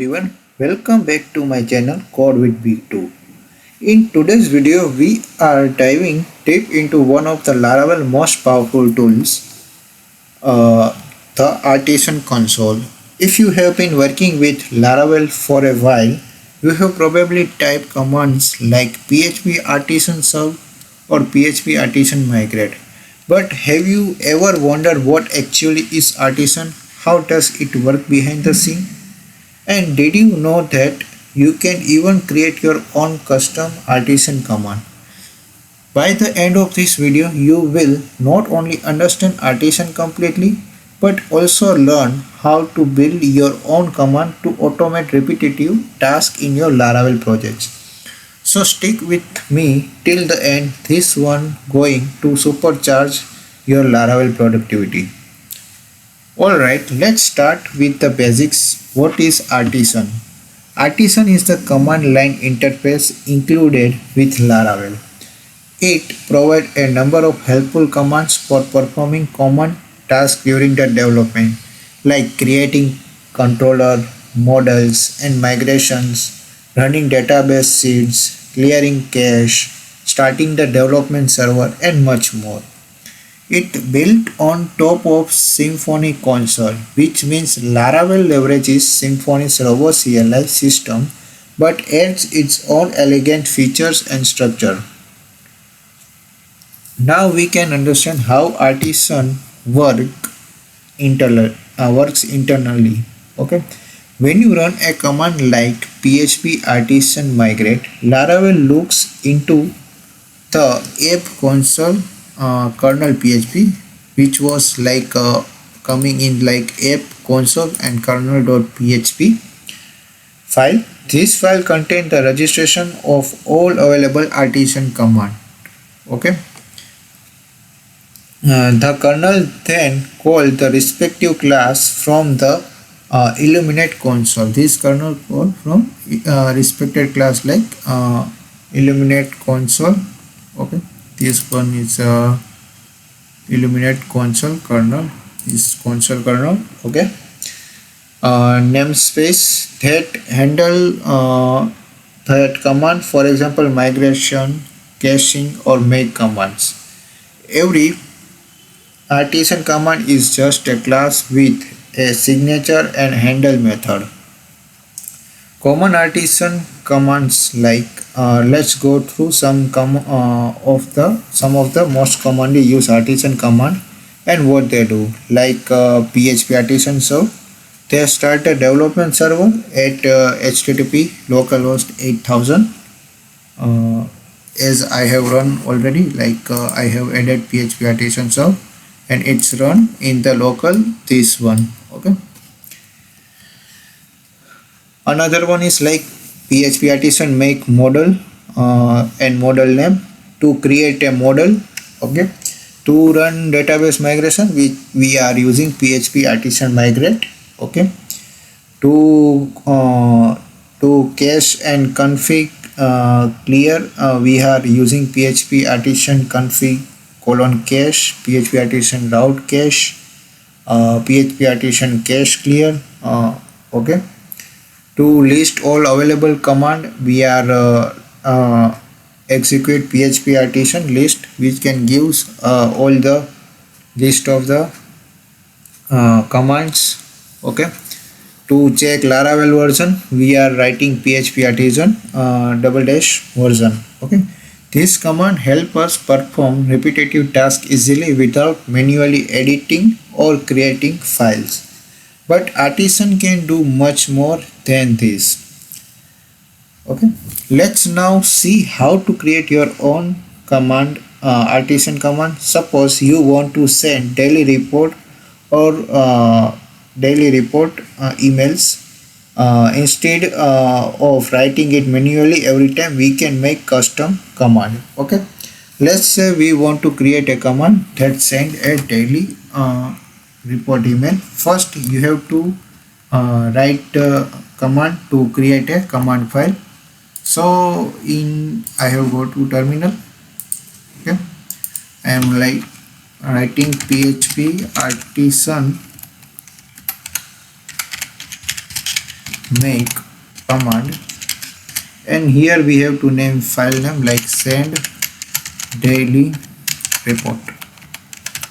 everyone, welcome back to my channel Code with B2. In today's video, we are diving deep into one of the Laravel most powerful tools, the Artisan Console. If you have been working with Laravel for a while, you have probably typed commands like PHP Artisan Serve or PHP Artisan Migrate. But have you ever wondered what actually is Artisan? How does it work behind the scene? And did you know that you can even create your own custom artisan command? By the end of this video, you will not only understand artisan completely, but also learn how to build your own command to automate repetitive tasks in your Laravel projects. So stick with me till the end. This one going to supercharge your Laravel productivity. Alright, let's start with the basics. What is Artisan? Artisan is the command line interface included with Laravel. It provides a number of helpful commands for performing common tasks during the development, like creating controller, models and migrations, running database seeds, clearing cache, starting the development server and much more. It built on top of Symfony Console, which means Laravel leverages Symfony's robust CLI system but adds its own elegant features and structure. Now we can understand how Artisan works internally. Okay, when you run a command like PHP Artisan Migrate, Laravel looks into the app console kernel PHP, which was coming in like app console and kernel.php file. This file contains the registration of all available artisan command. Okay. The kernel then called the respective class from the Illuminate console. This kernel called from respected class like Illuminate console. Okay. This one is Illuminate console kernel. Is console kernel. Okay. Namespace that handle that command, for example, migration, caching, or make commands. Every artisan command is just a class with a signature and handle method. Common artisan commands like let's go through some of the most commonly used artisan command and what they do. Like PHP Artisan Serve, they start a development server at HTTP localhost 8000. As I have run already, I have added PHP Artisan Serve and it's run in the local this one. Okay. Another one is like PHP Artisan make model and model name to create a model. Okay. To run database migration, we are using PHP Artisan Migrate. Okay. To cache and config clear, we are using PHP Artisan config :cache, PHP Artisan route cache, PHP Artisan cache clear. Okay. To list all available command, we are execute PHP Artisan list, which can give all the list of the commands. Okay. To check Laravel version, we are writing PHP Artisan --version. Okay. This command help us perform repetitive tasks easily without manually editing or creating files. But Artisan can do much more than this. Okay, let's now see how to create your own command, artisan command. Suppose you want to send daily report or emails. Instead of writing it manually every time, we can make custom command. Okay, let's say we want to create a command that send a daily report email. First you have to write command to create a command file. So I have go to terminal. Okay, I am writing PHP Artisan make command, and here we have to name file name like send daily report.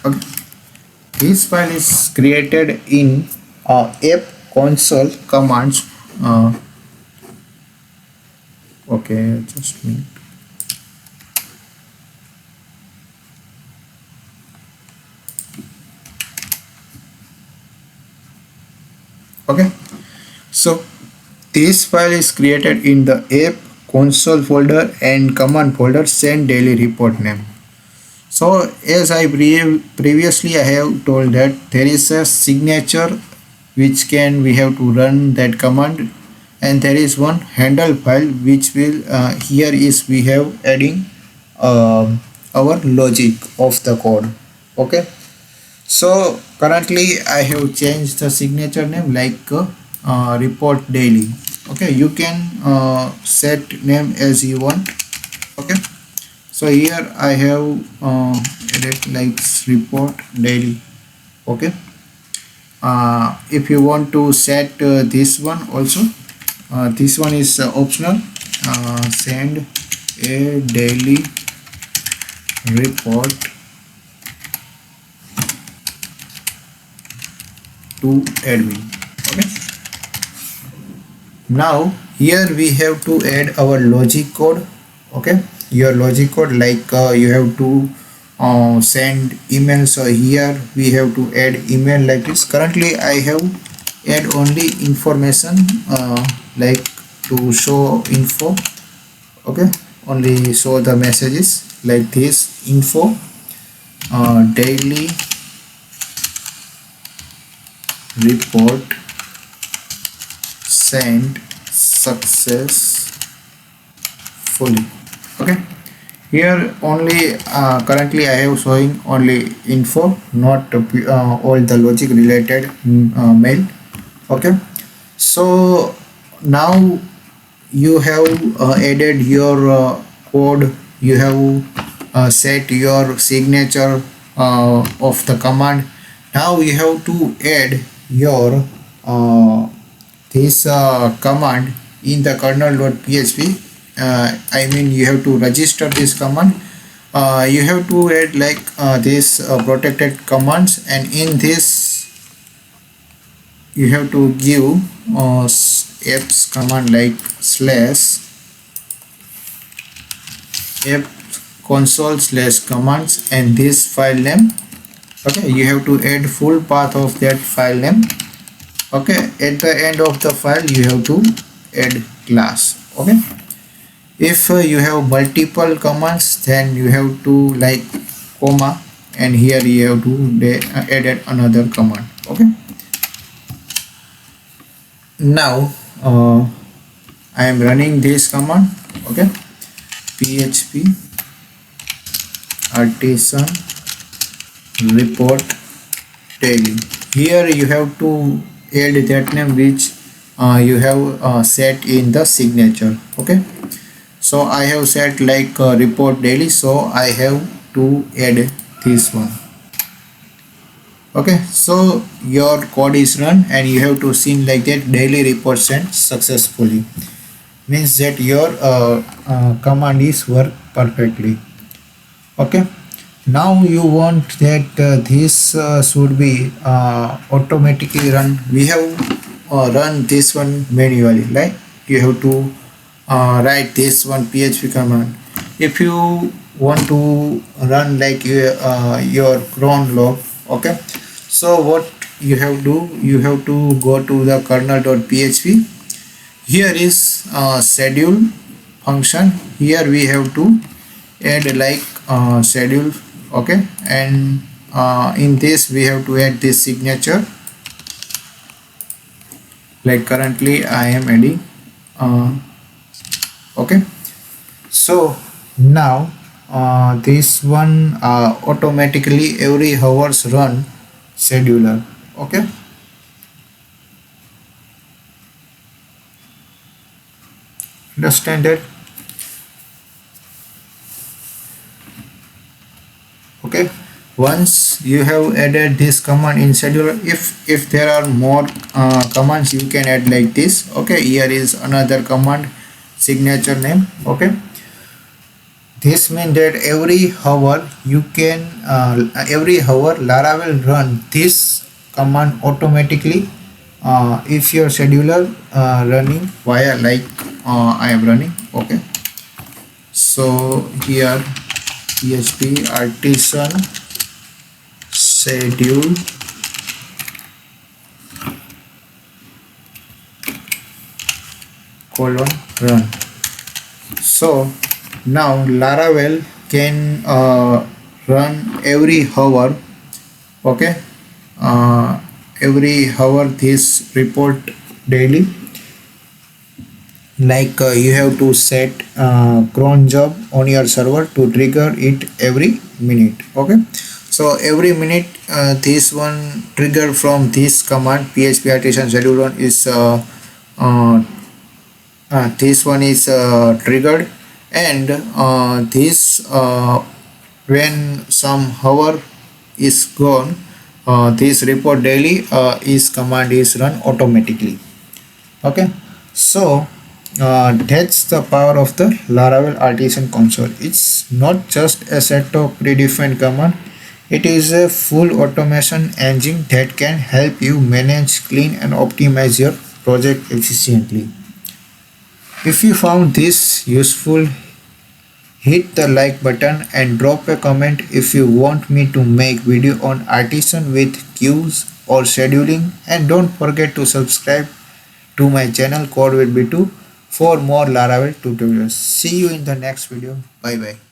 Okay. This file is created in app console commands. Okay, just me. Okay, so this file is created in the app console folder and command folder send daily report name. So as I previously I have told that there is a signature which can we have to run that command, and there is one handle file which will here is we have adding our logic of the code. Okay, so currently I have changed the signature name like report daily. Okay, you can set name as you want. Okay, so here I have added like report daily. Okay, if you want to set this one also, this one is optional. Send a daily report to admin. Okay, now here we have to add our logic code. Okay, your logic code like you have to send email, so here we have to add email like this. Currently I have add only information like to show info. Okay, only show the messages like this info daily report sent successfully. Okay, here only currently I have showing only info, not all the logic related mail. Okay, so now you have added your code, you have set your signature of the command. Now you have to add your this command in the kernel.php. I mean you have to register this command. You have to add like this protected commands, and in this you have to give apps command like slash app console slash commands and this file name. Okay, you have to add full path of that file name. Okay, at the end of the file you have to add class. Okay, if you have multiple commands, then you have to like comma, and here you have to add another command. Okay, now I am running this command. Okay, php artisan report daily. Here you have to add that name which you have set in the signature. Okay, so I have set like report daily, so I have to add this one. Okay, so your code is run and you have to see like that daily report sent successfully, means that your command is work perfectly. Okay, now you want that this should be automatically run. We have run this one manually, like you have to write this one php command. If you want to run like your cron log. Okay, so what you have to do, you have to go to the kernel.php. Here is schedule function. Here we have to add like schedule. Okay, and in this we have to add this signature, like currently I am adding. Okay, so now this one automatically every hours run scheduler. Okay, understand that? Okay, once you have added this command in scheduler, if there are more commands, you can add like this. Okay, here is another command, signature name. Okay, this means that every hour you can every hour Laravel run this command automatically. If your scheduler running via like I am running. Okay, so here PHP artisan schedule colon run. So now Laravel can run every hour. Okay, every hour this report daily. Like you have to set cron job on your server to trigger it every minute. Okay, so every minute this one trigger from this command php artisan schedule run is uh, this one is triggered, and this when some hour is gone, this report daily is command is run automatically. Okay, so that's the power of the Laravel Artisan Console. It's not just a set of predefined command, it is a full automation engine that can help you manage, clean and optimize your project efficiently. If you found this useful, hit the like button and drop a comment if you want me to make video on artisan with queues or scheduling, and don't forget to subscribe to my channel Code with B2 for more Laravel tutorials. See you in the next video. Bye bye.